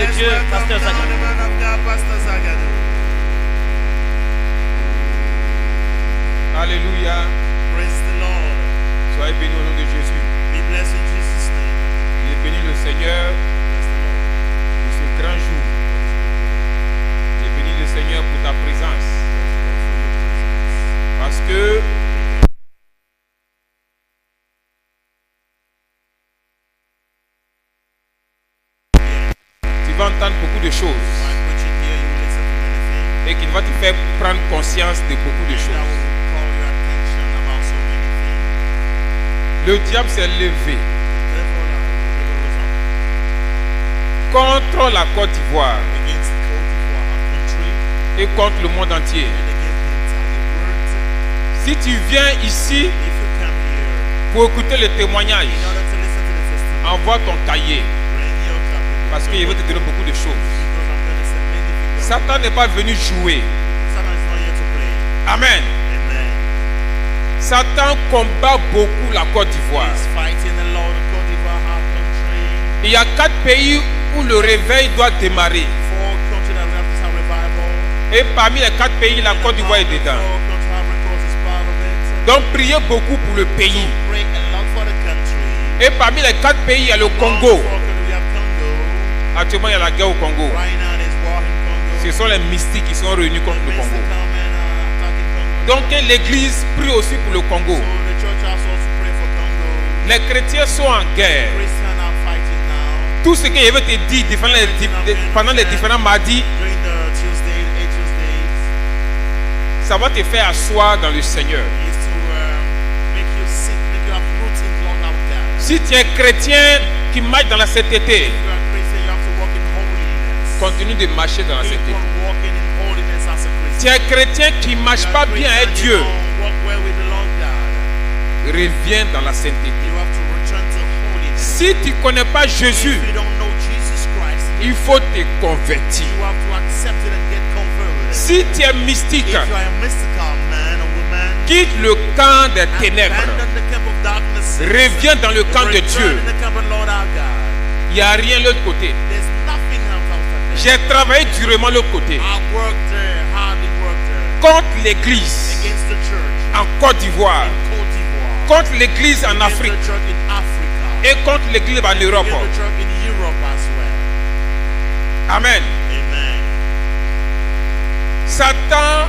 de Dieu, Pasteur Zagadou. Alléluia. Praise the Lord. Soyez bénis au nom de Jésus. Be blessed in Jesus' name. Il est béni le Seigneur Bless the Lord. pour ce grand jour. Il est béni le Seigneur pour ta présence. Parce que tu vas entendre beaucoup de choses By preaching here, you will listen to many things. et qui va te faire prendre conscience de beaucoup de That choses. will call your attention about so many things. Le diable s'est levé The devil rose up contre la Côte d'Ivoire against Côte d'Ivoire, our country, et contre le monde entier. and against the entire world. Si tu viens ici If you come here pour écouter le témoignage, in order to listen to the testimony, envoie ton cahier bring your copy. parce qu'il veut te donner beaucoup de choses. Because I'm going to send many things. Satan n'est pas venu jouer. Satan is not here to play. Amen. Amen. Satan combat beaucoup la Côte d'Ivoire. He's fighting a lot of Côte d'Ivoire, our country. Il y a 4 pays où le réveil doit démarrer. 4 countries that have this revival. Et parmi les 4 pays, la Côte d'Ivoire est dedans. 4 countries have records is part of it. Donc priez beaucoup pour le pays. Pray a lot for the country. Et parmi les 4 pays, il y a le Congo. We have Congo. Actuellement, il y a la guerre au Congo. Right now there's war in Congo. Ce sont les mystiques qui sont réunis contre le The Congo. Mexican men are attacking Congo. Donc l'église prie aussi pour le Congo. So the church has also pray for Congo. Les chrétiens sont en guerre. Christians are fighting now. Tout ce que je vais te dire pendant les différents mardis, During the Tuesdays, 8 Tuesdays, ça va te faire asseoir dans le Seigneur. is to make you sit, make you have roots in Lord out there. Si tu es chrétien qui marche dans la sainteté, If you are a Christian, you have to walk in holiness. continue de marcher dans la Keep sainteté. on walking in holiness as a Tu Christian. es chrétien qui ne marche pas bien avec Dieu, Walk well with the Lord God. reviens dans la sainteté. You have to return to holiness. Si tu ne connais pas Jésus, If you don't know Jesus Christ, il faut te convertir. you have to accept it and get converted. Si tu es mystique, If you are a mystical man or woman, quitte le camp des ténèbres, abandon the camp of darkness. reviens dans le camp de Return Dieu. in the camp of Lord our God. Il n'y a rien de l'autre côté. There's nothing else outside there. J'ai travaillé durement de l'autre côté I worked there, hardly worked there. contre l'église Against the church en Côte d'Ivoire, in Côte d'Ivoire. contre l'église en Against Afrique the church in Africa. et contre l'église en Europe. Against the church in Europe as well. Amen. Amen. Satan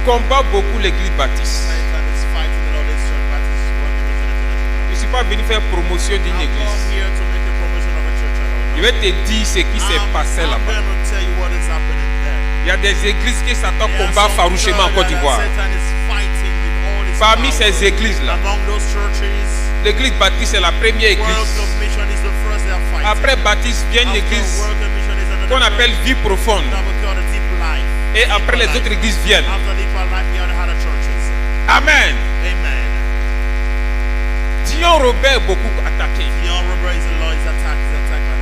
combat beaucoup l'église baptiste. Satan is fighting the Lord's church, but he's working with international. Je ne suis pas venu faire promotion d'une I'm not église. here to make a promotion of a church at all. Je vais te dire ce qui s'est passé I'm là-bas. going to tell you what is happening there. Il y a des églises que Satan There are combat some farouchement en Côte churches that d'Ivoire. Satan is fighting with all his Parmi power. ces églises-là, Among those churches, l'église baptiste est la première World église. of Mission is the first they are fighting. Après baptiste vient une After église World of Mission is another qu'on church appelle vie profonde. that we call the Deep Life. Et après les Deeper autres Life. églises viennent. After Deeper Life, the other churches. Amen. Amen. Dion Robert est beaucoup attaqué. Dion Robert is the Lord is attacked by Satan.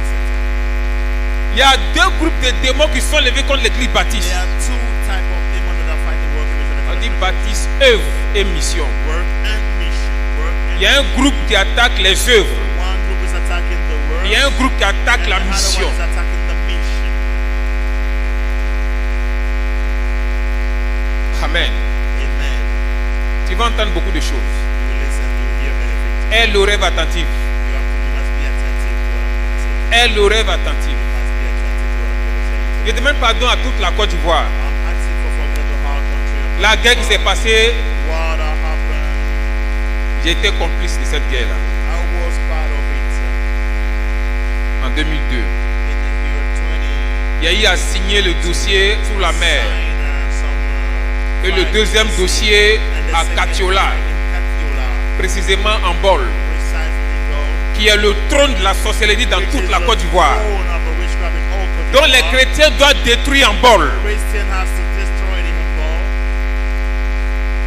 Il y a 2 groupes de démons qui sont levés contre l'église baptiste. There are 2 types of demons that are fighting World of Mission. On dit baptiste, œuvre et mission. Work and mission. Work and Il y a un groupe qui attaque les œuvres. one group is attacking the work. Il y a un groupe qui attaque and la the other mission. one is attacking the mission. Amen. Amen. Tu vas entendre beaucoup de choses. You will listen, you will hear many things. Aie l'oreille attentive. You must be attentive to what I'm going to say. Aie l'oreille attentive. You must be attentive to what I'm going to say. Je demande pardon à toute la Côte d'Ivoire. I'm asking for forgiveness of our country. La guerre qui s'est passée, What happened? j'ai été complice de cette guerre-là I was part of it en 2002. in the year 20. Il y a eu à signer le dossier sous la mer et le deuxième dossier à Katiola, précisément en Bol, qui est le trône de la sorcellerie dans toute la Côte d'Ivoire. Donc les chrétiens doivent détruire en Bol.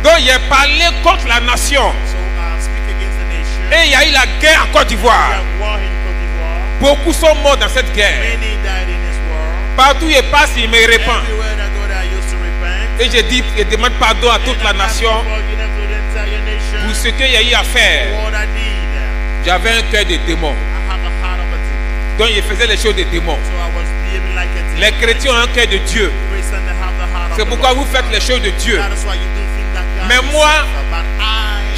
Donc il a parlé contre la nation. Et il y a eu la guerre en Côte d'Ivoire. Beaucoup sont morts dans cette guerre. Partout où je passe, il me répand. Et je dis, je demande pardon à toute la nation pour ce qu'il y a eu à faire. J'avais un cœur de démon. Donc il faisait les choses des démons. So I was behaving like a demon. Les chrétiens ont un cœur de Dieu. Christians, they have the heart of C'est the pourquoi Lord. vous faites les choses de Dieu. That is why you do things that God Mais is moi, for. But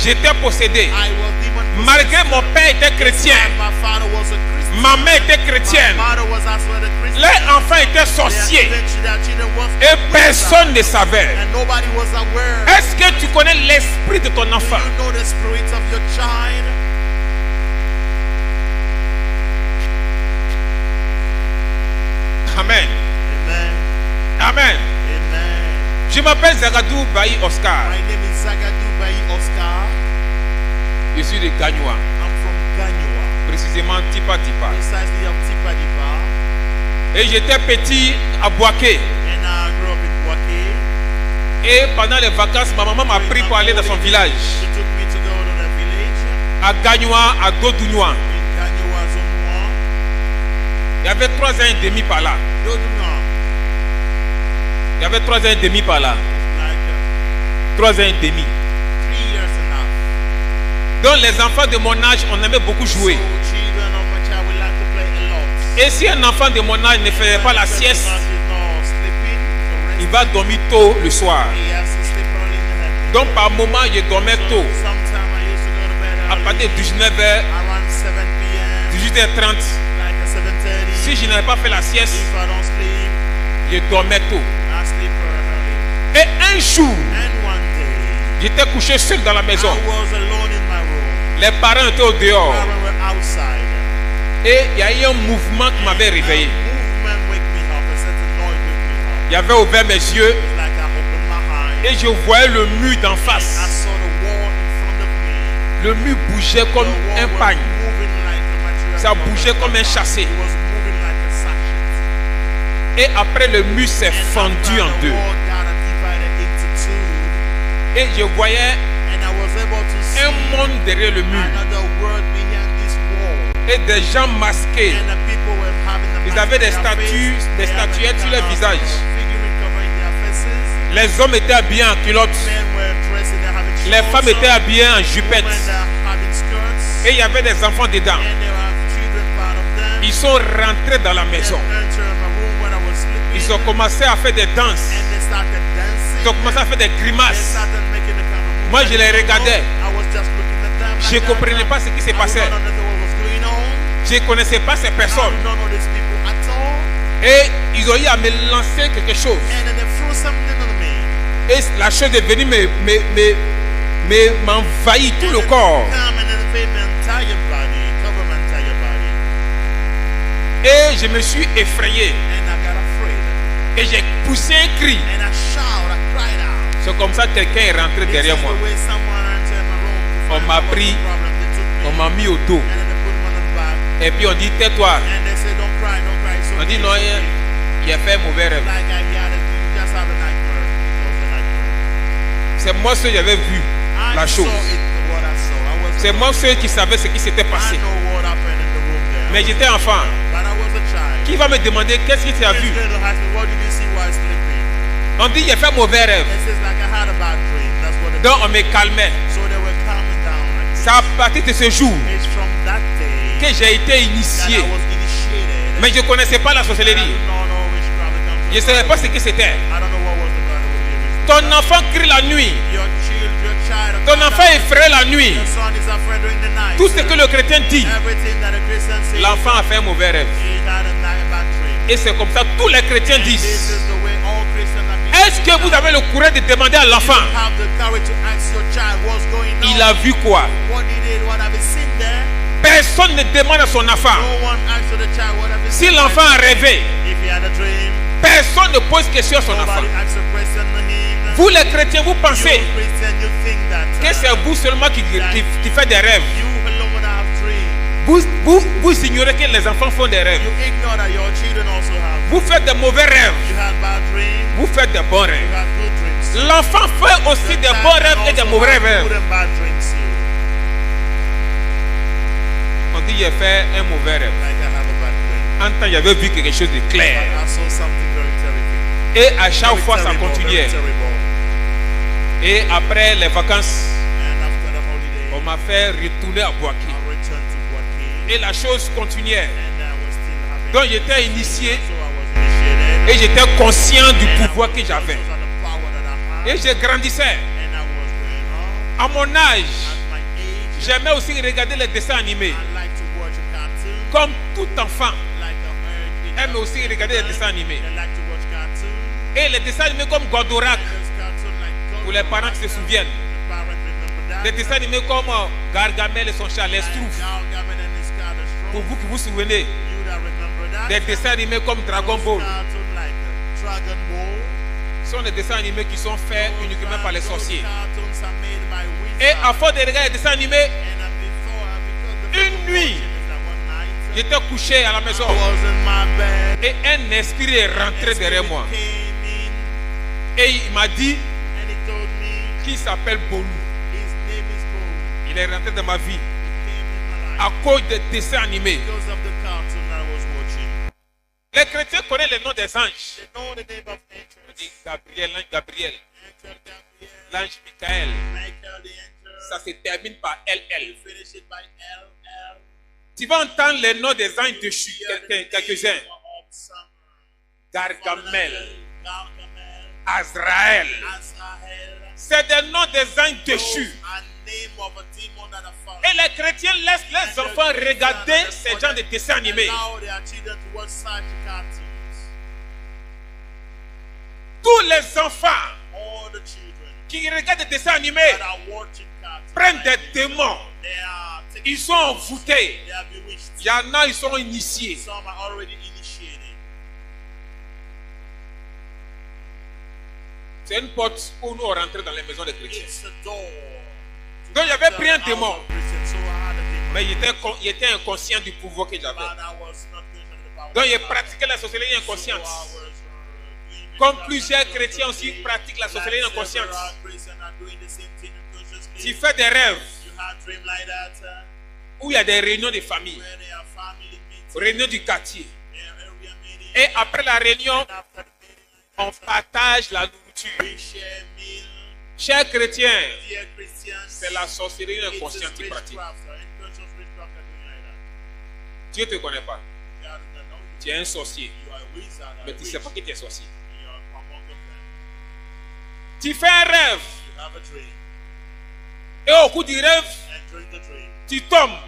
j'étais possédé. I was demon possessed. Malgré mon père était chrétien, My father was a Christian. ma mère était chrétienne, My mother was also a Christian. les enfants étaient sorciers Their children was et personne ne savait. and nobody was aware. Est-ce que tu connais l'esprit de ton Do enfant? you know the spirit of your child? Amen. Amen. Amen. Amen. Je m'appelle Zagadou Bayi Oscar. My name is Zagadou Bayi Oscar. Je suis de Gagnoa, I'm from Ganywa, précisément Tipa Tipa. precisely of Tipa Dipa. Et j'étais petit à Boaké. And I grew up in Boaké. Et pendant les vacances, ma maman m'a pris pour aller dans son village. She took me to go to the village À Gagnoa, à Dodounouan. in Ganywa Zonwa. Il y avait 3 ans et demi par là. Dodunwa. Il y avait 3 ans et demi par là. Like 3 ans et demi. 3 years and a half. Donc les enfants de mon âge, on aimait beaucoup jouer. So children of my child will like to play a lot. Et si un enfant de mon âge ne faisait pas la sieste, il He va dormir tôt le soir. has to sleep early in the evening. Donc par moment, je dormais tôt. Sometime I used to go to bed À early, partir de 19h, around 7 p.m. 18h30, like at 7:30. si je n'avais pas fait la sieste, If I don't sleep, je dormais tôt. I sleep early. Et un jour, And one day, j'étais couché seul dans la maison. I was alone in my room. Les parents étaient au dehors. Parents were outside. Et il y a eu un mouvement qui m'avait réveillé. A movement wake me up. A certain noise wake me up. Il avait ouvert mes yeux It's like I opened my eyes. et je voyais le mur d'en I face. saw the wall in front of me. Le mur bougeait comme The wall un was pagne. moving like a material Ça ball. bougeait comme un chassé. It was moving like a sachet. Et après, le mur s'est And fendu after en the deux. wall got divided into two, Et je voyais and I was able to see un monde derrière le mur. another world behind this wall. Et des gens masqués. And the people were having the Ils mask avaient on des their statues, face. des They had statuettes sur leur visage. figurine covering their faces. Les hommes étaient habillés en culottes. Men were dressed, they're having Les shorts femmes étaient on. habillées en jupettes. Women are having skirts. Et il y avait des enfants dedans. And there are children part of them. Ils sont rentrés dans la They maison. entered my room when I was sleeping. Ils ont commencé à faire des danses. And they started dancing. Ils ont commencé à faire des They grimaces. started making a kind of Moi, movement. je les regardais. I was just looking at them Je ne like comprenais that. pas ce qui se I passait. did not understand what was going on. Je ne connaissais pas ces I personnes. did not know these people at all. Et ils ont eu à me lancer quelque chose. And then they threw something on me. Et la chose est venue m'envahir tout le corps. Come and invade my entire body, cover my entire body. Et je me suis effrayé. And I got afraid. Et j'ai poussé un cri. And I shouted, I cried out. C'est comme ça que quelqu'un est rentré This derrière is moi. the way someone entered my room to On find m'a out what pris. the problem. They took me. On m'a mis au dos. And then they put me on the back. Et puis on dit tais-toi. And they said, don't cry, don't cry. It's On okay, dit it's non, okay. il a fait un mauvais rêve. Like I had you just have a nightmare. It was a nightmare. C'est moi seul qui avais vu la I chose. saw it, what I saw. I was C'est moi seul qui savais ce qui s'était I passé. know what happened in the room there. Mais j'étais enfant. But I was a child. Qui va me demander qu'est-ce que tu as He's vu? going to ask me, what did you see while sleeping? On dit il a fait un mauvais rêve. It says like I had a bad dream. That's what it Donc on said. me calmait. So they were calming down. Like C'est à partir de ce jour it's from that day que j'ai été that initié. I was initiated. Mais je ne connaissais pas la I sorcellerie. did not know which crowd to come to. Je ne savais pas ce que c'était. I don't know what was the God with you. Ton enfant crie la nuit. Your child. Ton enfant est effrayé la nuit. Your son is afraid during the night. Tout ce que le chrétien dit, Everything that a Christian says. l'enfant a fait un mauvais rêve. He had a bad dream. Et c'est comme ça que tous les chrétiens And this disent. is the way all Christians have been. Est-ce que vous avez le courage de demander à l'enfant, You have the courage to ask your child what's going on. il a vu quoi? What did it? What have you seen there? Personne ne demande à son enfant. No one asks the child what have you Si seen. l'enfant a rêvé, If he had a dream, personne ne pose question à son enfant. nobody asks a question to him. Vous les chrétiens, vous You pensez Christian, you think that que c'est vous seulement qui fait des rêves. you alone have dreams. Vous ignorez que les enfants font des rêves. You ignore that your children also have. Vous faites des mauvais rêves. You had bad dreams. Vous faites des bons You rêves. had good dreams. L'enfant fait aussi des bons rêves et des mauvais rêves. Good and bad dreams too. On dit j'ai fait un mauvais rêve. Like I have a bad dream. En temps, j'avais vu quelque chose de But clair. I saw something very terrible. Et à chaque fois, ça Very continuait. terrible. Et après les vacances, And after the holiday, on m'a fait retourner à Boaké. I returned to Boaké. Et la chose continuait. And I was still Donc j'étais initié So I was initiated. et j'étais conscient du And I pouvoir was que j'avais. conscious of the power that I had. Et je grandissais. And I was growing up. À mon âge, At my age, j'aimais aussi regarder les dessins animés. I like to watch a cartoon. Comme tout enfant Like aime aussi regarder les dessins animés. I like to watch cartoon. Et les dessins animés comme Goldorak, There's cartoon like pour les parents qui se souviennent. The parents remember that. Des dessins animés comme Gargamel et son chat, les Schtroumpfs. Gargamel and his cat, the Schtroumpf. Pour vous qui vous souvenez, You that remember that. des dessins animés comme Dragon Ball. Cartoon like Dragon Ball. Ce sont des dessins animés qui sont faits uniquement par les sorciers. Cartoons are made by Et wizards. à force de regarder les dessins animés, And because the une nuit, one night, j'étais couché à la I maison was in my bed. et un esprit est rentré derrière moi. Came in Et il m'a dit and he told me qu'il s'appelle Bolou. his name is Bo. Il est rentré dans ma vie He came in my life à cause des dessins animés. because of the cartoon I was watching. Les chrétiens connaissent le nom des anges. They know the name of On dit angels. Gabriel, l'ange Gabriel, Angel Gabriel, l'ange Michael. Michael the angel. Ça se termine par LL. You finish it by L. Tu vas entendre les noms des anges déchus, quelques-uns. Of some Gargamel, Gargamel, Azraël. Azrael. C'est des noms des anges déchus. A name of a demon that are found. Et les chrétiens laissent les enfants regarder ces genres de dessins animés. Allow their children to watch such cartoons. Tous les enfants All the children qui regardent des dessins animés that are watching cartoons, prennent des démons. they are taken, Ils sont envoûtés. they are bewitched. Il y en a, ils sont initiés. Some are already initiated. C'est une porte où nous rentrons dans les maisons des chrétiens. It's a door. Donc j'avais pris un démon, So I had a demon. mais il était inconscient du pouvoir que j'avais. But I was not conscious of the power. Donc il pratiquait la sorcellerie inconsciente. So I was, doing Comme it plusieurs chrétiens aussi pratiquent la sorcellerie like inconsciente. several Christians are doing the same thing unconsciously. Tu fais des rêves You had dream like that où il y a des réunions de famille, where they are family meetings, réunions du quartier. they are area meetings. Et après la réunion, After the meeting, on partage la nourriture. we share meal. Chers chrétiens, Dear Christians, c'est la sorcellerie it is inconsciente qui pratique. witchcraft, unconscious witchcraft are doing like that. Dieu ne te connaît pas. God does not know you. Tu es un sorcier, You are a wizard, mais tu ne sais pas que tu es sorcier. You are among them. Tu fais un rêve You have a dream, et au cours du rêve, and during the dream, tu tombes you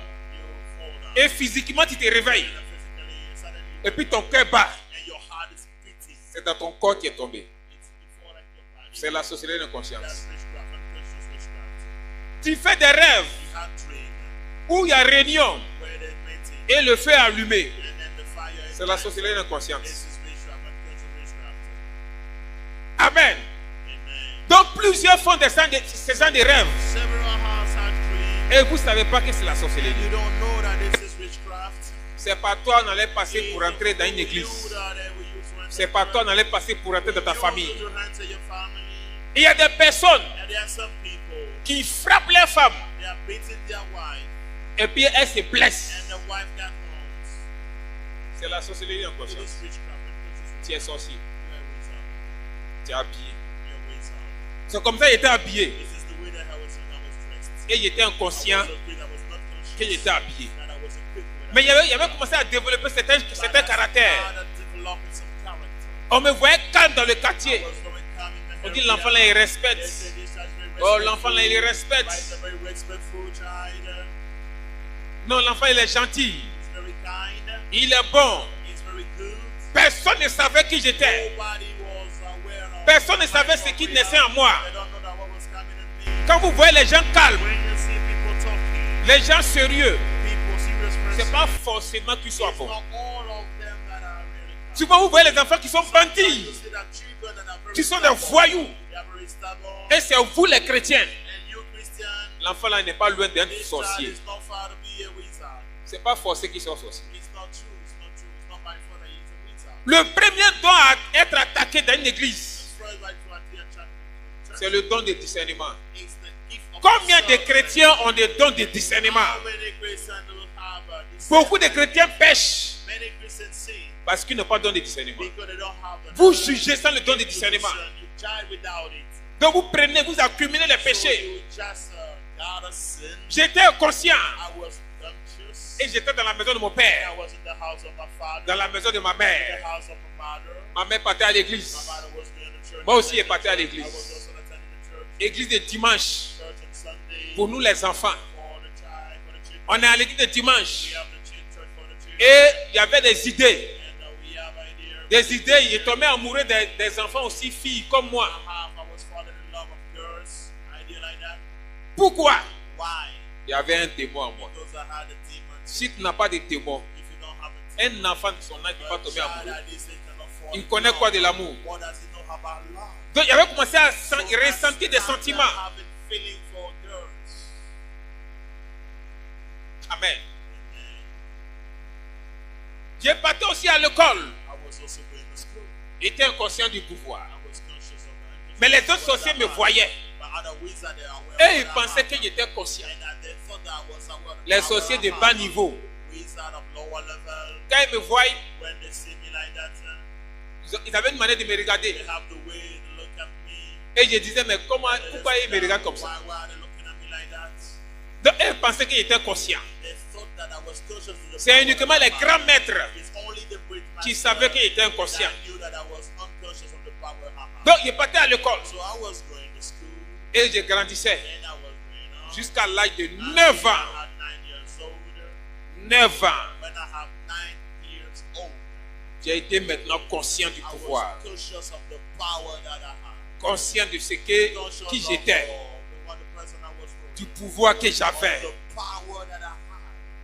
fall down. et physiquement tu te réveilles. And physically, suddenly, Et puis ton cœur bat. and your heart is beating. C'est dans ton corps qui est tombé. It's before like your body. C'est la sorcellerie inconsciente. That's witchcraft, unconscious witchcraft. Tu fais des rêves You have dream où il y a réunion where there's meeting, et le feu est allumé. and then the fire is C'est la sorcellerie inconsciente. This is witchcraft, unconscious witchcraft. Amen. Amen. Donc plusieurs font ces genres de rêves. Several hearts have dreams, Et vous ne savez pas que c'est la and sorcellerie. you don't know that this is witchcraft. C'est par toi on allait passer pour entrer dans une église. C'est par toi on allait passer pour entrer dans ta famille. Il y a des personnes qui frappent les femmes et puis elles se blessent. C'est la sorcellerie inconsciente. Tu es sorcier, tu es habillé. C'est comme ça qu'il était habillé. Et il était inconscient qu'il était habillé. Mais il avait commencé à développer certains caractères. On me voyait calme dans le quartier. On dit l'enfant là il respecte. Oh l'enfant là il respecte. Non l'enfant il est gentil. Il est bon. Personne ne savait qui j'étais. Personne ne savait ce qui naissait en moi. Quand vous voyez les gens calmes, les gens sérieux, ce n'est pas forcément qu'ils soient bons. Souvent vous voyez les enfants qui sont bandits, qui sont des voyous. Et c'est vous les chrétiens. L'enfant là n'est pas loin d'être sorcier. Ce n'est pas forcé qu'il soit sorcier. Le premier don à être attaqué dans une église, c'est le don de discernement. Combien de chrétiens ont des dons de discernement? Beaucoup de chrétiens pêchent parce qu'ils n'ont pas de don de discernement. Vous jugez sans le don de discernement. Donc vous prenez, vous accumulez les péchés. J'étais conscient Et j'étais dans la maison de mon père, I was in the house of my father, dans la maison de ma the mère. house of my mother. Ma mère partait à l'église. My mother was going to church. Moi aussi, elle partait à I was l'église. also attending the church. Église de dimanche, Church on Sunday. pour nous les enfants. For the child, for the children. On est à l'église de dimanche. We have the church for the children. Et il y avait des idées. And we have ideas. Des idées. Il tombait amoureux des enfants aussi, filles comme moi. I was falling in love with girls. Idea like that. Pourquoi? Why? Il y avait un démon en moi. Because I had a demon. Si tu n'as pas de démon, If you don't have a demon, un enfant de son âge ne peut pas tomber child amoureux. that is cannot fall Il in connaît love. quoi de l'amour? What does he know about love? Donc il avait commencé à So ressentir des I started sentiments. having feeling for girls. Amen. J'ai parti aussi à l'école. I was also going to school. J'étais inconscient du pouvoir. I was conscious of it. Mais les autres sorciers me voyaient. But other wizards, they are aware Et of ils that pensaient power. que j'étais conscient. And they thought that I was aware of Les the sorciers de power. bas niveau. Wizard of lower level. Quand ils me voient, When they see me like that, ils avaient une manière de me regarder. they have the way to look at me. Et je disais, mais pourquoi ils me regardent comme ça? Why are they looking at me like that? Donc ils pensaient que j'étais conscient. They thought that I was conscious of the C'est power uniquement of les the grands power. maîtres It's only the great qui master savaient que j'étais that inconscient. knew that I was unconscious of the power I had. Donc je partais à l'école. So I was going to school Et je grandissais and I was going on. jusqu'à l'âge de 9 ans. I had 9 years old. 9 ans. When I had 9 years old, J'ai été maintenant conscient du I was pouvoir. conscious of the power that I had. Conscient de ce Conscious qui of j'étais. what the person I was with. Du pouvoir que j'avais. The power that I had.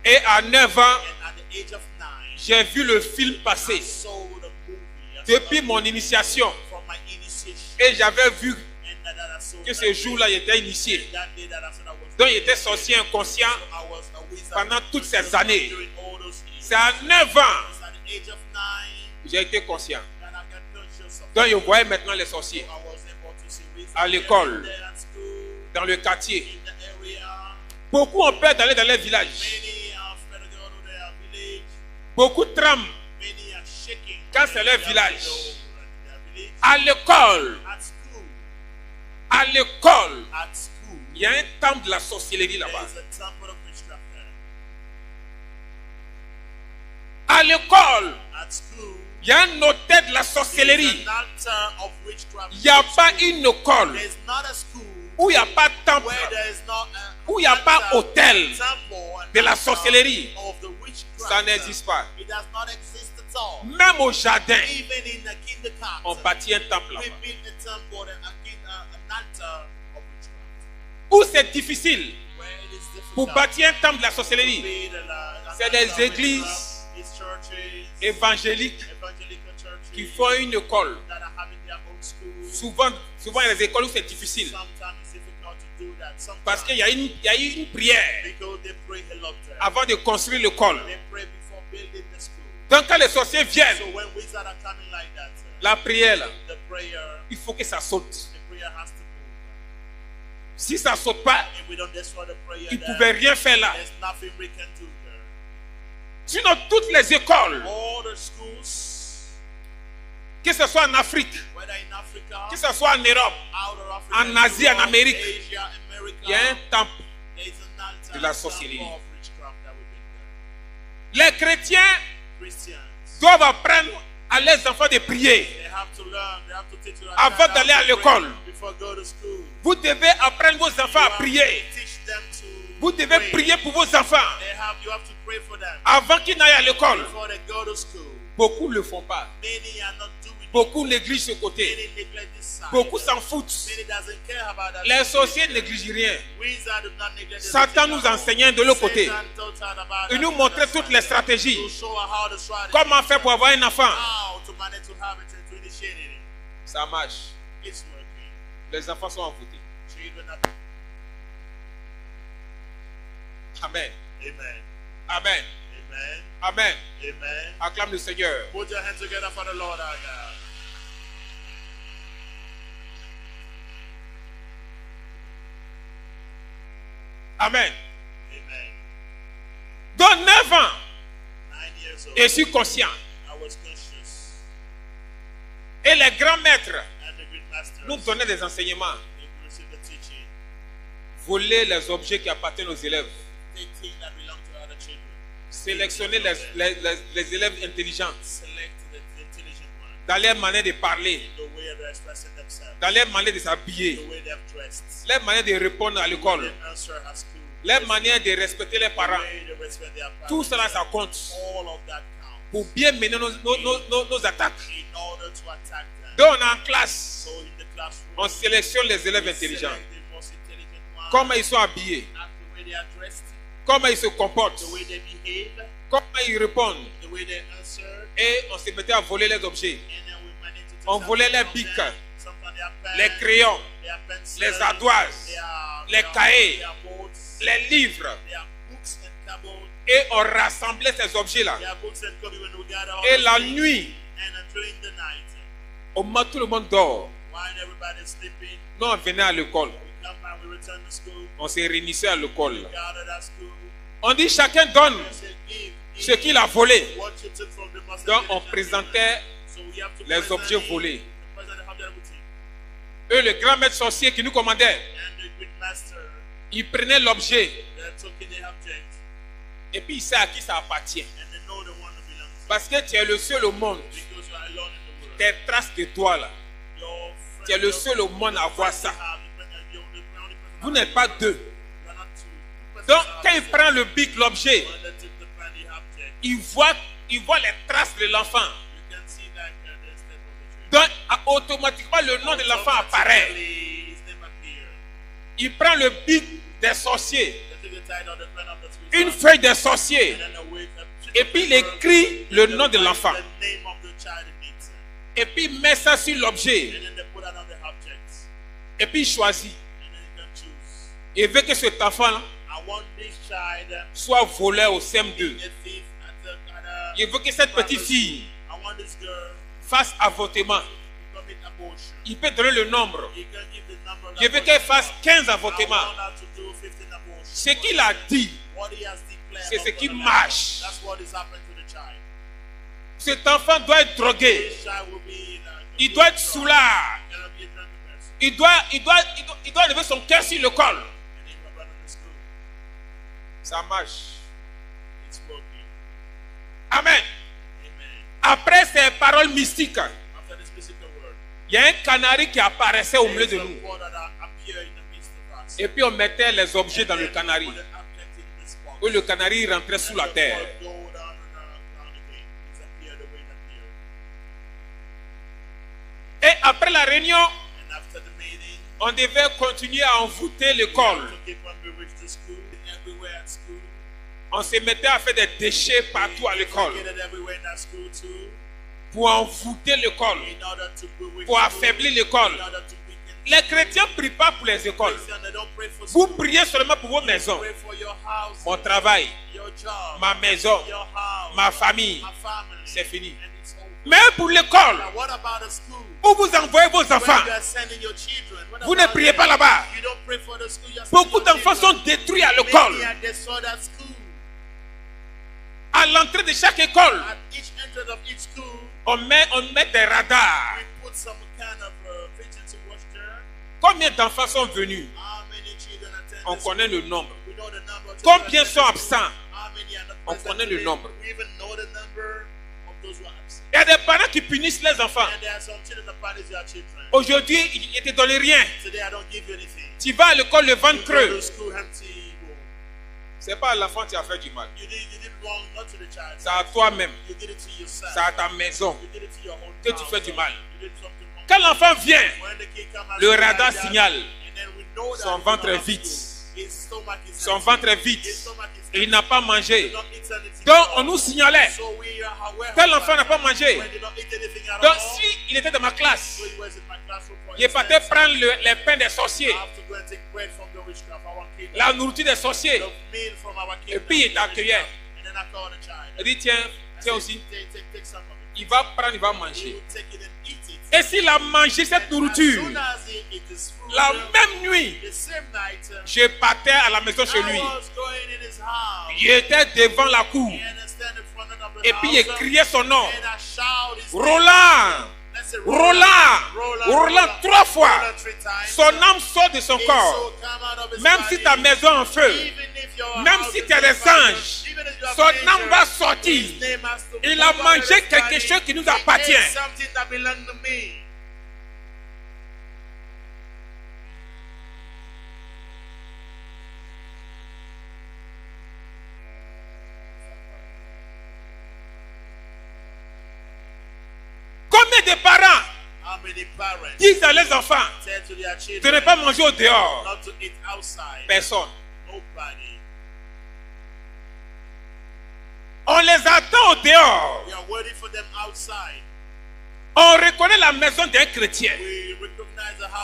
Et à 9 ans, And at the age of 9, j'ai vu le film I passer. saw the movie. I saw Depuis the mon movie initiation. from my initiation. Et j'avais vu And that I saw que that ce jour-là, j'étais initié. day, that day that I said I was Donc j'étais sorcier inconscient I was a wizard pendant toutes ces années. during all those years. C'est à 9 ans It's at the age of 9 que j'ai été conscient. that I got conscious of. Donc je voyais maintenant les sorciers I was able to see wizards à l'école, there at school, dans le quartier. in the area. Beaucoup ont peur d'aller dans les villages. Many are afraid to go to their village. Beaucoup tremblent Many are shaking. quand c'est leur They village. have to go to their village. À l'école, At school. à l'école, At school. il y a un temple de la sorcellerie There là-bas. is a temple of witchcraft there. À l'école, At school. il y a un hôtel de la There is sorcellerie. an altar of witchcraft. Il n'y a pas une école There is not a school où il n'y a pas de temple, where there is not où il n'y a pas hôtel temple de la sorcellerie. of the witchcraft. Ça n'existe pas. It does not exist at all. Même au jardin, Even in the kindergarten, on bâtit un temple we là-bas. built a temple and an altar of witchcraft. Où c'est difficile Where it is difficult pour bâtir un temple de la to sorcellerie, build an c'est altar des of églises witchcraft. It's churches, évangéliques evangelical churches qui font une école. that are having their own school. Souvent, il y a des écoles où c'est difficile. Sometimes it's difficult to do that. Parce Sometimes qu'il y a eu une prière because they pray a lot there. avant de construire l'école. They pray before building the school. Donc quand les sorciers viennent, So when wizards are coming like that, la prière, là, the prayer il faut que ça saute. has to move. Si ça ne saute pas, If we don't destroy the prayer, ils ne there, pouvaient rien faire là. there's nothing we can do there. Sinon, toutes les écoles, All the schools, que ce soit en Afrique, whether in Africa, que ce soit en Europe, out of Africa, en Asie, en Europe, Amérique, Asia, America, il y a un temple. there is an altar de la temple sorcellerie. of witchcraft that we build there. Les chrétiens Christians, doivent apprendre à leurs enfants de prier. they have to learn, they have to teach their Avant child d'aller how à to l'école. pray before go to school. Vous devez apprendre vos enfants You à have to prier. teach them to Vous devez pray. prier pour vos enfants You have to pray for them avant qu'ils n'aillent à l'école. before they go to school. Beaucoup ne le font pas. Many are not doing it. Beaucoup négligent ce côté. Many neglect this side. Beaucoup s'en foutent. Many doesn't care about that. Les sorciers ne négligent rien. Wizards do not neglect this Satan side nous at all. enseignait de l'autre côté. Satan taught us about Il that nous on montrait the toutes side. les stratégies. To show her how to strategy. Comment faire pour avoir un enfant. How to manage to have it and to initiate it. Ça marche. It's working. Les enfants sont envoûtés. Children are... Amen. Amen. Amen. Amen. Amen. Amen. Acclame le Seigneur. Put your hands together for the Lord our God. Amen. Amen. Dans 9 ans, 9 years old, je suis conscient. I was conscious. Et les grands maîtres And the great masters, nous donnaient des enseignements. they received the teaching. Voler les objets qui appartiennent aux élèves. They think that belong to other children. sélectionner les élèves intelligents select the intelligent ones, dans leur manière de parler, the way they're expressing themselves, dans leur manière de the s'habiller, way they're dressed, leur manière de répondre à l'école, their answer at school, leur manière de respecter les the parents. way they respect their parents. Tout cela, ça compte All of that counts pour bien mener nos attaques. in order to attack them. Donc, on est en classe, So in the classroom, on sélectionne les élèves we intelligents. select the most intelligent ones, Comment ils sont habillés, at the way they are dressed, comment ils se comportent, the way they behave, comment ils répondent. the way they answer, Et on se mettait à voler les objets. and then we manage to take On volait les something bics, from them, sometimes their pens, les crayons, their pencils, les ardoises, les cahiers, their boards, les livres. their books and cupboard, Et on rassemblait ces objets-là. their books and cupboard when we gather all Et those la things. nuit, And during the night, au moment où tout le monde dort, while everybody's sleeping, nous on venait à l'école. we come back, we return to school, On s'est réunissait à l'école. gathered at school, On dit chacun donne we said, give ce qu'il a volé. what you took from the most Donc on intelligent présentait people. So we have to les present objets it, volés. to present the object everything. Eux, le grand maître sorcier qui nous commandait, And the great master, il prenait l'objet they're taking the object, et puis il sait à qui ça appartient. and they know the one who belongs to Parce que tu es le seul au monde. because you are alone in the world. Tes traces de toi là, Your tu es le seul au monde à voir ça. Vous n'êtes pas deux. Donc quand il prend le bic, l'objet, il voit les traces de l'enfant. Donc automatiquement le nom de l'enfant apparaît. Il prend le bic des sorciers, une feuille des sorciers, et puis il écrit le nom de l'enfant. Et puis il met ça sur l'objet. Et puis il choisit. Il veut que cet enfant soit volé au CM2. Il veut que cette petite fille fasse avortement. Il peut donner le nombre. Je veux qu'elle fasse 15 avortements. Ce qu'il a dit, c'est ce qui marche. Cet enfant doit être drogué. Il doit être soulard. Il doit lever son cœur sur le col. Ça marche. Amen. Après ces paroles mystiques, il y a un canari qui apparaissait au milieu de nous. Et puis on mettait les objets dans le canari. Et le canari rentrait sous la terre. Et après la réunion, on devait continuer à envoûter l'école. On se mettait à faire des déchets partout à l'école pour envoûter l'école, pour affaiblir l'école. Les chrétiens ne prient pas pour les écoles. Vous priez seulement pour vos maisons, mon travail, ma maison, ma famille. C'est fini. Mais pour l'école, où vous envoyez vos enfants, vous ne priez pas là-bas. Beaucoup d'enfants sont détruits à l'école. À l'entrée de chaque école, on met des radars. Combien d'enfants sont venus? On connaît le nombre. Combien sont absents? On connaît le nombre. Il y a des parents qui punissent les enfants. Aujourd'hui, ils ne te donnent rien. Tu vas à l'école le ventre creux. Ce n'est pas à l'enfant que tu as fait du mal. C'est à toi-même. C'est à ta maison que tu fais du mal. Quand l'enfant vient, le radar signale. Son ventre est vide. Son ventre est vide. Et il n'a pas mangé. Donc on nous signalait. Quand l'enfant n'a pas mangé. Donc si il était dans ma classe, il partait prendre les pains des sorciers, la nourriture des sorciers, et puis il t'accueillait. Il dit tiens aussi. Il va prendre, il va manger. Et s'il a mangé cette nourriture, la même nuit, je partais à la maison chez lui. Il était devant la cour. Et puis il criait son nom. Roland! Roland! Roland 3 fois. Son âme sort de son corps. Même si ta maison est en feu, Même si tu as des anges, son âme va sortir. Il a mangé quelque chose qui nous appartient. Combien de parents disent à leurs enfants de ne pas manger au dehors? Personne. On les attend au dehors. On reconnaît la maison d'un chrétien.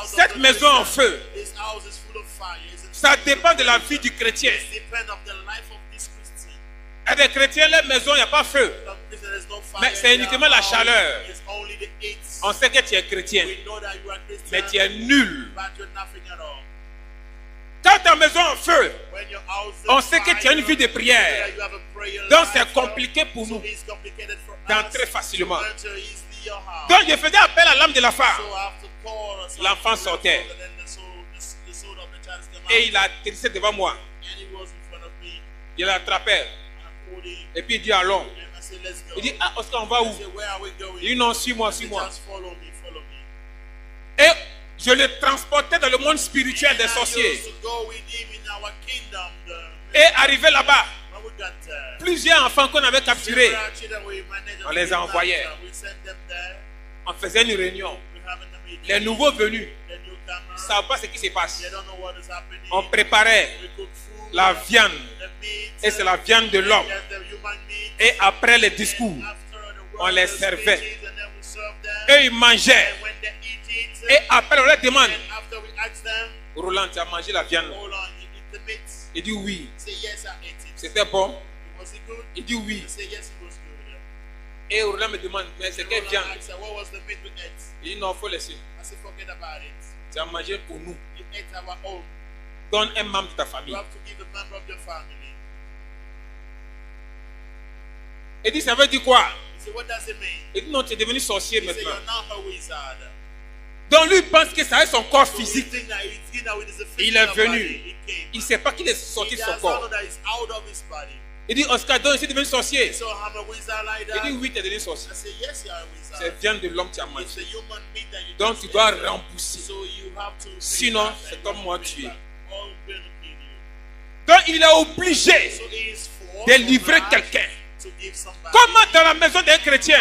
Cette maison en feu. Ça dépend de la vie du chrétien. Et des chrétiens, leur maison, il n'y a pas feu. Mais c'est uniquement la chaleur. On sait que tu es chrétien, mais tu es nul. Quand ta maison est en feu, on sait que tu as une vie de prière. Donc c'est compliqué pour nous d'entrer facilement. Donc je faisais appel à l'âme de la femme. L'enfant sortait. Et il a atterrissé devant moi. Il l'attrapait. Et puis il dit allons. Il dit ah Oscar, on va où? Il dit non, suis-moi, suis-moi. Et je le transportais dans le monde spirituel des sorciers. Et arrivé là-bas, plusieurs enfants qu'on avait capturés, on les envoyait. On faisait une réunion. Les nouveaux venus ne savent pas ce qui se passe. On préparait la viande. Et c'est la viande de l'homme. Et après les discours, on les servait. Et ils mangeaient. Et après on leur demande, Roland, tu as mangé la viande? Il dit oui. C'était bon? Il dit oui. Et Roland me demande, mais c'est quelle viande? Il dit non, il faut laisser. Tu as mangé pour nous. Donne un membre de ta famille. Il dit, ça veut dire quoi? Il dit, non, tu es devenu sorcier maintenant. Donc lui pense que ça est son corps physique. Il est venu. Il ne sait pas qu'il est sorti de son corps. Il dit, Oscar, donc je suis devenu sorcier. Il dit, oui, tu es devenu sorcier. C'est viande de l'homme que tu as mangé. Donc tu dois rembourser. Sinon, c'est comme moi tu es. Donc il est obligé de livrer quelqu'un. Comment dans la maison d'un chrétien,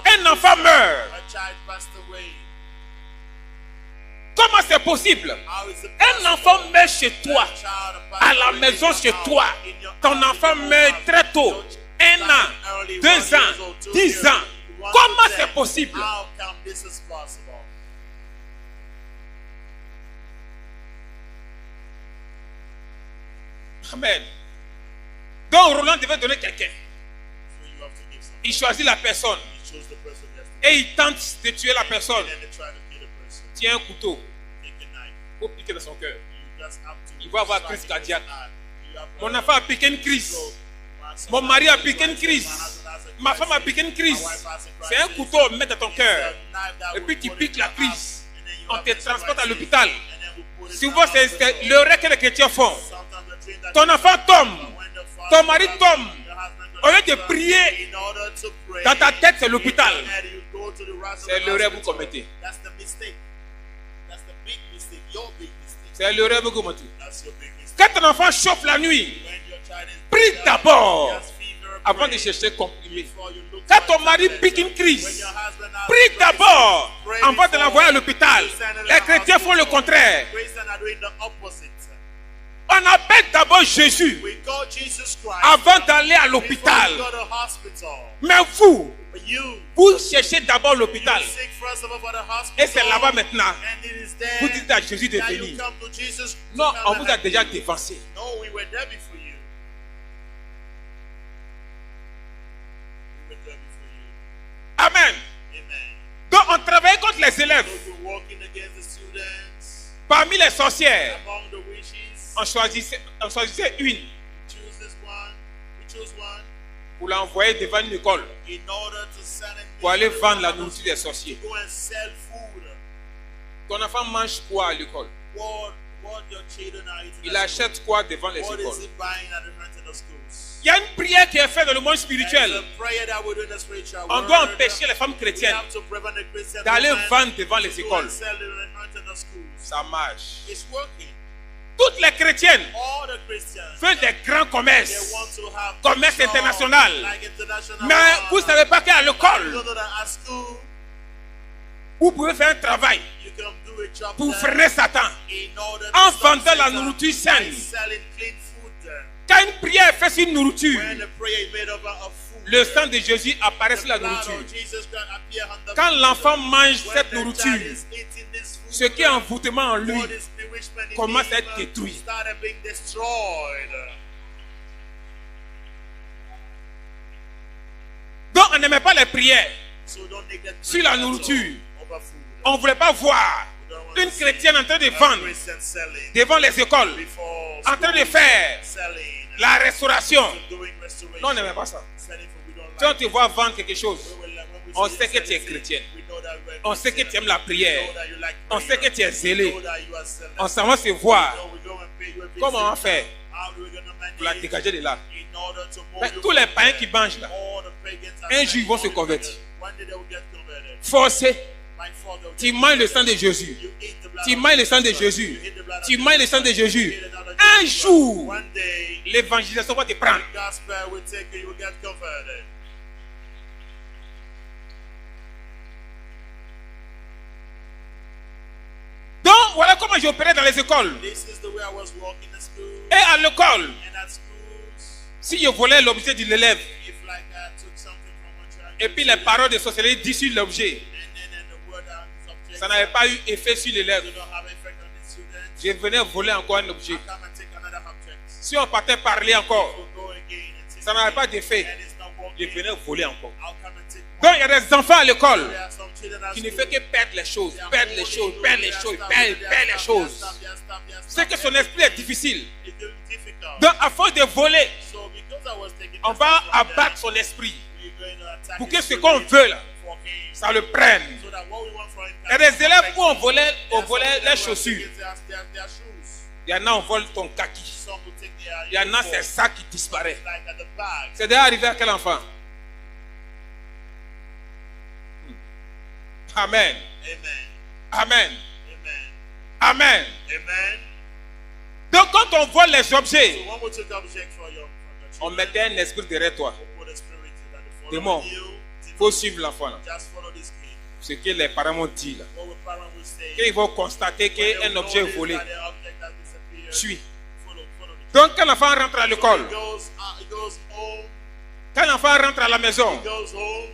un enfant meurt? Comment c'est possible? Un enfant meurt chez toi, à la maison chez toi. Ton enfant meurt très tôt. 1 an, 2 ans, 10 ans. Comment c'est possible? Amen. Donc Roland devait donner quelqu'un. Il choisit la personne. Et il tente de tuer la personne. Tient un couteau pour piquer dans son cœur. Il va avoir crise cardiaque. Mon enfant a piqué une crise. Mon mari a piqué une crise. Ma femme a piqué une crise. C'est un couteau à mettre dans ton cœur. Et puis tu piques la crise. On te transporte à l'hôpital. Souvent c'est l'erreur que les chrétiens font. Ton enfant tombe. Ton mari tombe. Au lieu de prier, dans ta tête c'est l'hôpital. C'est l'erreur que vous commettez. C'est l'erreur que vous commettez. Quand ton enfant chauffe la nuit, prie d'abord avant de chercher comprimé. Quand ton mari pique une crise, prie d'abord avant de l'envoyer à l'hôpital. Les chrétiens font le contraire. On appelle d'abord Jésus avant d'aller à l'hôpital. Mais vous cherchez d'abord l'hôpital. Et c'est là-bas maintenant. Vous dites à Jésus de venir. Non, on vous a déjà dévancé. Amen. Donc on travaille contre les élèves. Parmi les sorcières, on choisissait une pour l'envoyer devant une école pour aller vendre la nourriture des sorciers. Ton enfant mange quoi à l'école? what your children are eating Il at achète school. quoi devant les What écoles? is he buying at the front of the schools? Il y a une prière qui est faite dans le monde There's spirituel. a prayer that we do in the spiritual On doit world. empêcher les femmes We chrétiennes have to prevent the Christian d'aller women vendre devant les to go écoles. and sell in the front of the schools. Ça marche. It's working. Toutes les chrétiennes All the Christians, veulent des grands they commerces. want to have Commerce big shops, international. like international Mais one. vous ne savez pas qu'à You l'école, know that at school, vous pouvez faire un travail you can do a job pour there freiner Satan in order en to stop vendant la Satan nourriture by saine. selling clean food there. Quand une prière est faite sur une nourriture, When the prayer is made over of food, le sang de Jésus apparaît sur la the blood nourriture. of Jesus Christ appear on the Quand food. l'enfant mange When cette the child nourriture, is eating this food, ce qui est envoûtement en lui what is bewitchment in commence à him être détruit. started being destroyed. Donc on n'aimait pas les prières So don't neglect sur la prayer nourriture. over food. On ne voulait pas voir We don't want une to see chrétienne en train de a vendre Christian selling devant les écoles, before en train de school, faire selling, la restauration. doing restoration. Non, on n'aimait pas ça. Selling food, we don't Si on like te it. voit vendre quelque chose, When we on see sait you que tu es selling chrétienne. things, we know that you are On sait que Christian. tu aimes la We prière. know that you like On sait que prayer. tu es We zélé. know that you are selling. On s'en va se voir. So we go and pay you a visit. Comment on fait How do we gonna pour la manage dégager de là? in order to move Mais you tous les from païens there? qui mangent là, All the pagans are un jour ils vont se saying, convertir. one day they will get converted. Forcé, My father will tu get manges le sang de Jésus. You eat the blood Tu of manges le sang de Jesus. Jésus. You eat the blood of Tu manges le sang de Jesus. Jésus. You eat the blood of Un Jesus. jour, One day, l'évangélisation va te prendre. the gospel will take you, you will get converted. Donc voilà comment j'opérais dans les écoles. This is the way I was walking in school. Et à l'école, And at schools, si je volais l'objet de l'élève, if like I took something from one child, et puis les paroles de sorcellerie disent sur l'objet, and the word subject, ça n'avait pas eu effet sur l'élève. do not have effect on the student, Je venais voler encore un objet. I come and take another object. Si on partait parler encore, So go again and take ça n'avait pas d'effet. and it's not Je working. venais voler encore. I'll come and take Donc il y a des enfants à l'école There are some children at qui ne school. font que perdre les choses, They are perdre les holding choses, you, perdre they les are choses, stopping, perdre they are les stopping, choses. they are stopping, they are C'est que son stopping. esprit est difficile. It's very difficult. Donc à force de voler, So because I was taking on the va stuff from abattre them, son esprit we're going to attack pour his que ce spirit qu'on veut là, for him. ça le prenne. So that what we want from him Il y a can des élèves affect où on him. volait, There are some les children who are chaussures. taking their shoes. Il y en a on vole ton kaki. Some will take their Il y en a uniform, c'est ça qui disparaît. like at the bag. C'est déjà arrivé à quel enfant? Amen. Amen. Amen. Amen. Amen. Amen. Donc quand on vole les So objets, when we took object from your on children, mettait un esprit derrière toi. put a spirit that they Démon. follow you. Il faut suivre l'enfant là. Just follow this kid. Ce que les parents m'ont dit là. What the parent will say. Qu'ils vont constater When they qu'un will objet est notice volé. that the object has disappeared, Suis. follow the Donc quand l'enfant rentre à l'école, He goes home. quand l'enfant rentre à la maison, He goes home.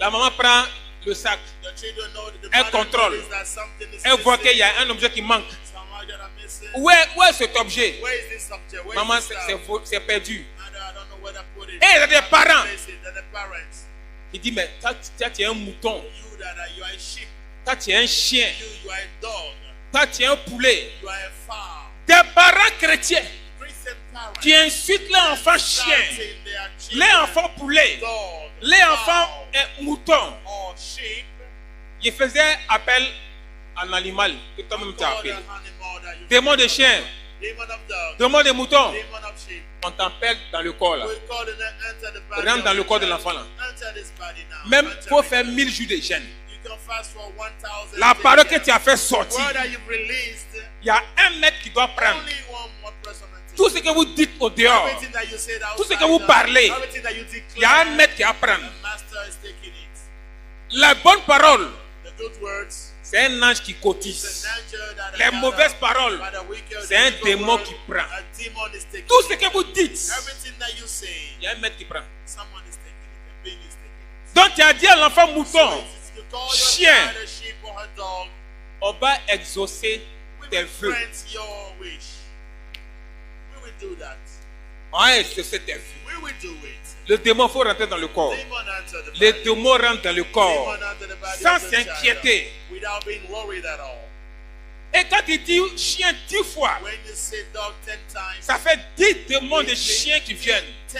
la maman prend le sac. The children know that the Elle mother contrôle. knows that something is Elle voit missing. qu'il y a un objet qui manque. Somehow that are missing. Où est cet objet? Where is this subject? Where Maman, is this stuff? c'est perdu. Mother, I don't know where to put it. Et il y a des parents. Place it. Then the parents. Il dit, mais toi, tu es un mouton. You that are, you are a sheep. Toi, tu es un chien. You are a dog. Toi, tu es un poulet. You are a fowl. Des parents chrétiens Christian parents. qui insultent les enfants chiens, Shouting their les children, enfants poulets, dog, les enfants fowl, moutons. or sheep. Il faisait appel à un animal que toi-même tu as Call appelé. the animal that you Démon de chien, demon of dog, démon de mouton. demon of sheep. On t'appelle dans le corps là. We call it enter the body Rentre of dans le the corps de child. l'enfant là. Enter this body now. Même Enter faut it. faire 1000 jours de jeûne. You can fast for 1000 La parole que days. tu as fait The sortir, word that you've released, il y a un maître qui doit prendre. only one more person will take. Tout ce que vous dites au dehors, Everything that you said tout ce outside, que vous parlez, everything that you il y a un declare, maître qui va prendre. the master is taking it. La bonne parole, The good words, c'est un ange qui it's cotise. an angel that Les mauvaises paroles, by the wicked, c'est un the démon word, qui prend. a demon is taking Tout it. ce que vous dites, Everything that you say, il y a un maître qui prend. someone is taking it. A being is taking it. Donc tu as dit à l'enfant mouton, So you call your chien, child a sheep or a dog, on va exaucer we tes will vœux. grant your wish. We will do that. On va exaucer tes vœux. We will do it. Le démon faut rentrer dans le corps. Demon enter the Les body. démons rentrent dans le corps Demon enter the body sans of the child s'inquiéter. without being worried at all. Et quand il dit chien 10 fois, When you say dog 10 times, ça fait 10 démons de chiens qui viennent. 10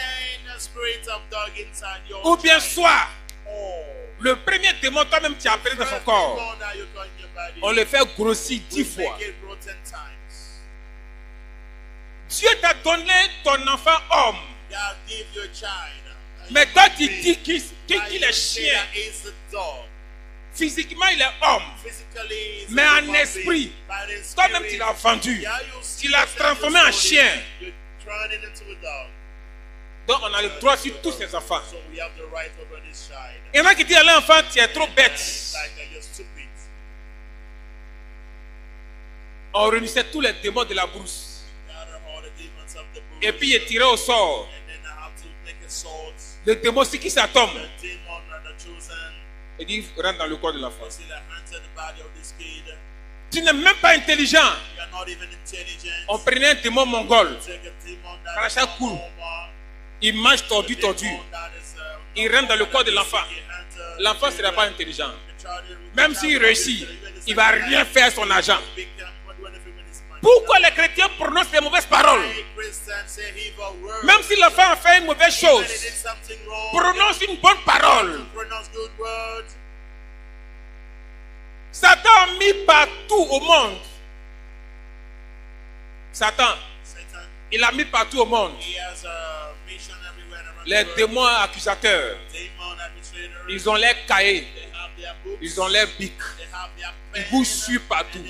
spirits of dog inside your Ou bien child. soit, Oh. le premier démon, toi-même tu as appelé dans son First corps. demon that you got in your body, On le fait grossir 10 we fois. make it grow 10 times. Dieu t'a donné ton enfant homme. God give you a child. Mais toi, tu dis qu'il est chien. Physiquement, il est homme. Mais en esprit, toi-même, tu l'as vendu. Tu l'as transformé en chien. Donc, on a le droit sur tous ces enfants. Il y en a qui disent à l'enfant, tu es trop bête. On réunissait tous les démons de la brousse. Et puis, il tirait au sort. Le démon, c'est qui ça tombe? Il dit, rentre dans le corps de l'enfant. Tu n'es même pas intelligent. On prenait un démon mongol. À chaque coup, il mange tordu. Il rentre dans le corps de l'enfant. L'enfant ne sera pas intelligent. Même s'il réussit, il ne va rien faire son argent. Pourquoi les chrétiens prononcent les mauvaises paroles? Même si l'enfant a fait une mauvaise chose, prononce une bonne parole. Satan a mis partout au monde. Satan, il a mis partout au monde les démons accusateurs. Ils ont les cahiers, ils ont les bics, ils bougent sur partout.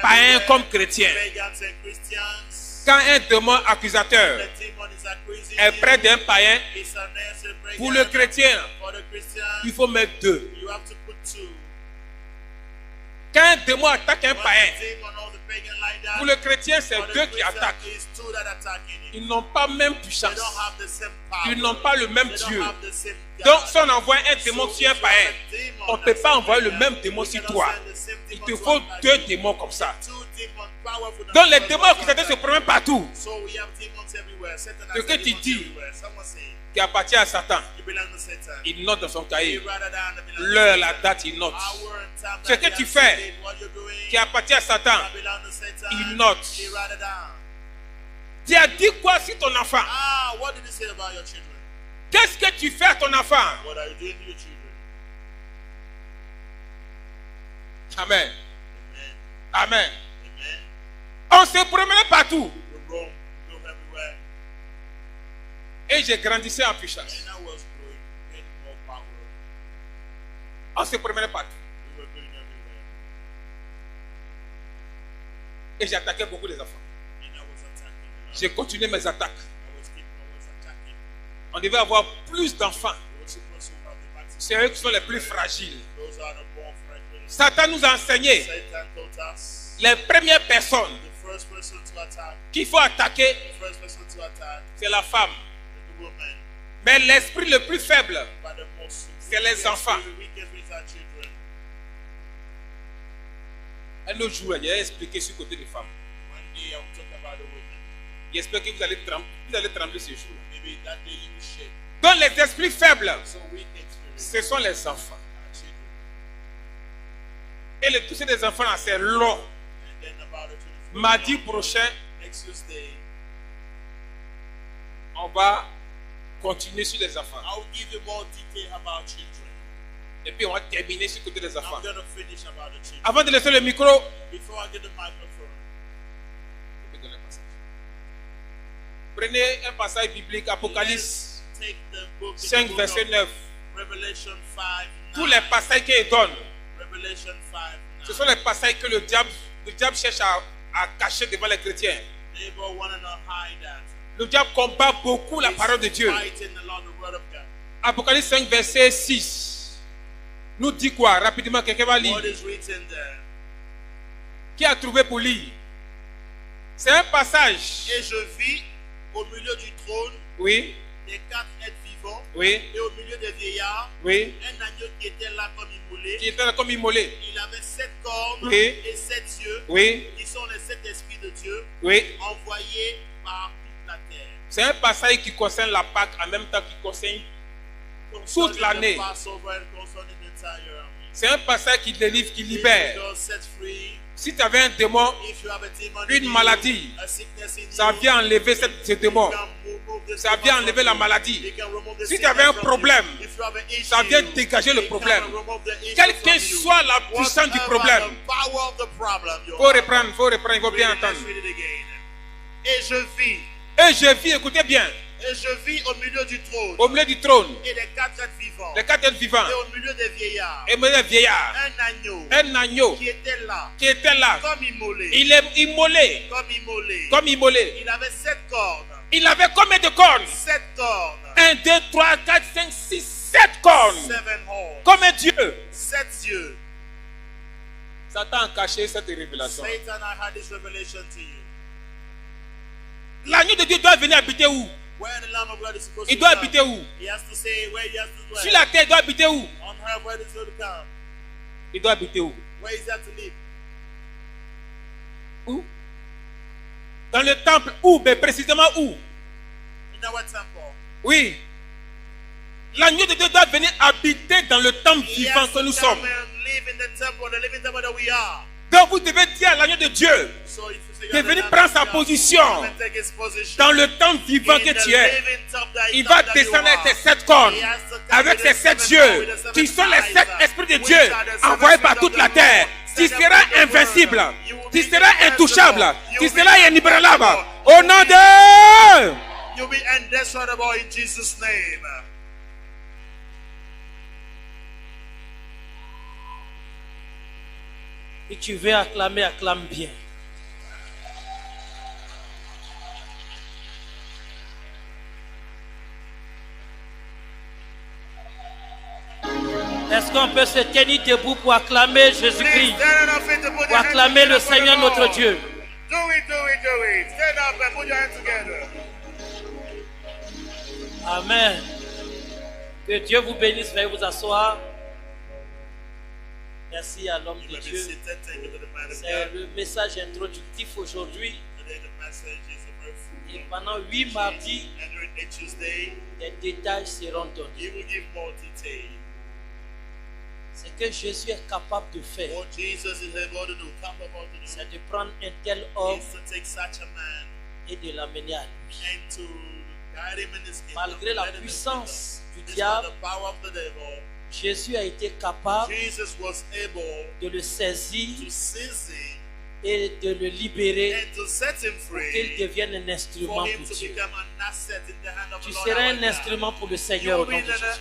Païens comme chrétiens. Quand un démon accusateur est près d'un païen, pour le chrétien, il faut mettre 2. Quand un démon attaque un païen, pour le chrétien, c'est 2 qui attaquent. Ils n'ont pas même puissance. Ils n'ont pas le même Dieu. Donc, si on envoie un démon sur un païen, on ne peut pas envoyer le même démon sur toi. Il te faut 2 démons comme ça. Donc, les démons accusateurs se promènent partout. Ce que tu dis qui appartient à Satan, il note dans son cahier. L'heure, la date, il note. Ce que tu fais qui appartient à Satan, il note. Tu as dit quoi sur ton enfant? Qu'est-ce que tu fais à ton enfant? Amen. Amen. On se promenait partout. Et j'ai grandi en puissance. On se promenait partout. Et j'attaquais beaucoup les enfants. J'ai continué mes attaques. On devait avoir plus d'enfants. C'est eux qui sont les plus fragiles. Satan nous a enseigné les premières personnes qu'il faut attaquer, c'est la femme. Mais l'esprit le plus faible, c'est les enfants. Un autre jour, il a expliqué sur le côté des femmes. J'espère que vous allez trembler ce jour. Donc les esprits faibles, ce sont les enfants. Et le toucher des enfants, c'est long. Mardi prochain, on va continuer sur les enfants. Et puis on va terminer sur le côté des enfants. Avant de laisser le micro, prenez un passage biblique, Apocalypse 5, verset 9. Tous les passages qu'il donne, ce sont les passages que le diable cherche à cacher devant les chrétiens. Le diable combat beaucoup la parole de Dieu. Apocalypse 5, verset 6. Nous dit quoi? Rapidement, quelqu'un va lire. Qui a trouvé pour lire? C'est un passage. Et je vis au milieu du trône, oui, les 4 êtres vivants, oui, et au milieu des vieillards, oui, un agneau qui était là comme immolé. Qui était là comme immolé. Il avait 7 cornes, oui, et 7 yeux, oui, qui sont les 7 esprits de Dieu, oui, envoyés par toute la terre. C'est un passage qui concerne la Pâque en même temps qui concerne toute l'année. C'est un passage qui délivre, qui libère. Si tu avais un démon, une maladie, ça vient enlever ce démon. Ça vient enlever la maladie. Si tu avais un problème, ça vient dégager le problème. Quelle que soit la puissance du problème. Il faut reprendre, il faut bien entendre. Et je vis. Et je vis, écoutez bien. Et je vis au milieu du trône. Au milieu du trône. Et des 4 êtres vivants. Les 4 êtres vivants. Et au milieu des vieillards. Et au milieu des vieillards. Un agneau. Un agneau. Qui était là. Qui était là. Comme immolé. Il est immolé. Comme immolé. Comme immolé. Il avait 7 cornes. Il avait combien de cornes? 7 cornes. 1, 2, 3, 4, 5, 6, 7 cornes. 7 horns. Comme un Dieu. 7 yeux. Satan a caché cette révélation. Satan, I had this revelation to you. L'agneau de Dieu doit venir habiter où? Where the Lamb of God is supposed Il to doit come. habiter où? He has to say where he has to dwell. Sur la terre, il doit habiter où? On earth, where does he come? Il doit habiter où? Where is that to live? Où? Dans le temple où? Mais précisément où? In our temple. Oui. L'agneau de Dieu doit venir habiter dans le temple He vivant has que to nous come sommes. and live in the temple, the living temple that we are. Donc vous devez dire à l'agneau de Dieu So if you say de you're the venir Lamb prendre of sa God, position come and take his position. dans le temple vivant que In the tu es. living temple that Il he va thought that you descendre avec are. ses 7 cornes, He has to come avec with ses the 7 seven yeux, with the seven qui sont les eyes, 7 esprits de which Dieu are the seven envoyés par spirits toute of la the terre. Lord. Tu Send seras them with the invincible, word. You will tu be seras invincible. intouchable, You tu will be seras inébranlable. invincible. Au nom de... You'll be indestructible in Jesus' name. Et tu veux acclamer, acclame bien. Est-ce qu'on peut se tenir debout pour acclamer Jésus-Christ, pour acclamer le Seigneur notre Dieu? Do it, do it, do it. Stand up and put your hands together. Amen. Que Dieu vous bénisse. Veuillez vous asseoir. Merci à l'homme de Dieu. C'est le message introductif aujourd'hui. Et pendant 8 mardis, des détails seront donnés. Ce que Jésus est capable de faire, c'est de prendre un tel homme et de l'amener à lui. Malgré la puissance du diable, Jésus a été capable de le saisir et de le libérer pour qu'il devienne un instrument pour Dieu. Tu seras un instrument pour le Seigneur au nom de Jésus.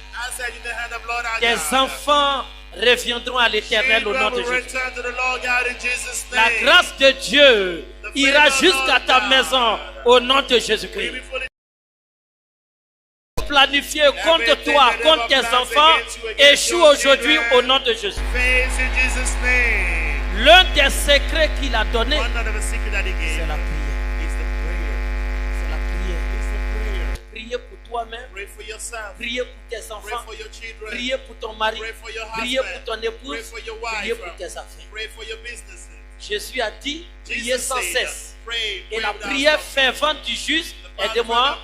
Tes enfants reviendront à l'Éternel au nom de Jésus. La grâce de Dieu ira jusqu'à ta maison au nom de Jésus-Christ. Planifié contre toi, contre tes enfants, échoue aujourd'hui au nom de Jésus. L'un des secrets qu'il a donné, c'est la prière. C'est la prière. Prier pour toi-même, prier pour tes enfants, prier pour ton mari, prier pour ton épouse, prier pour tes affaires. Jésus a dit, priez sans cesse. Et la prière fervente du juste, aidez-moi,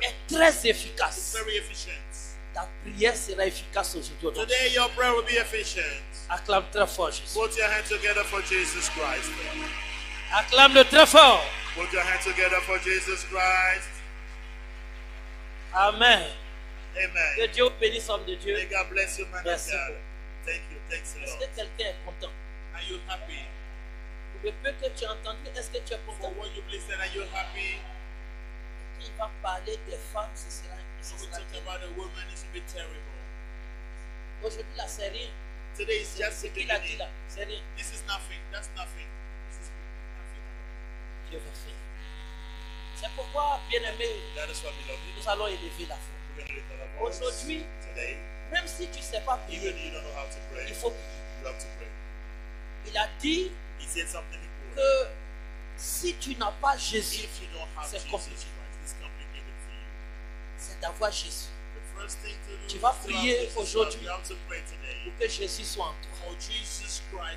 est très efficace. Ta prière sera efficace aujourd'hui. Today your prayer will be efficient. Acclame très fort Jésus. Put your hands together for Jesus Christ. Acclame-le très fort. Put your hands together for Jesus Christ. Amen. Amen. Que Dieu bénisse, homme de Dieu. May God bless you, man of Merci. God. Thank you. Thanks a Est-ce lot. que quelqu'un est content? Are you happy? Pour le peu que tu as entendu, est-ce que tu es For content? what you've listened, are you happy? Il va parler des femmes, ce sera When we talk terrible. about a woman, it should be terrible. Aujourd'hui, là, c'est rien. Today is just Ce the qu'il a dit beginning. là, c'est rien. This is nothing. That's nothing. This is nothing. Dieu va faire. C'est pourquoi, bien-aimé, That is what we love you. nous allons élever la foi. We're going to lift our voice. Aujourd'hui, Today, même si tu ne sais pas prier, even you don't know how to pray, il faut prier. you have to pray. Il a dit He said something important. que si tu n'as pas Jésus, If you don't have c'est Jesus compliqué. Christ, it's complicated for you. c'est d'avoir Jésus. The first thing to do Tu vas is to prier have Jesus aujourd'hui. Christ. You have to pray today Pour que Jésus soit en toi. for Jesus Christ.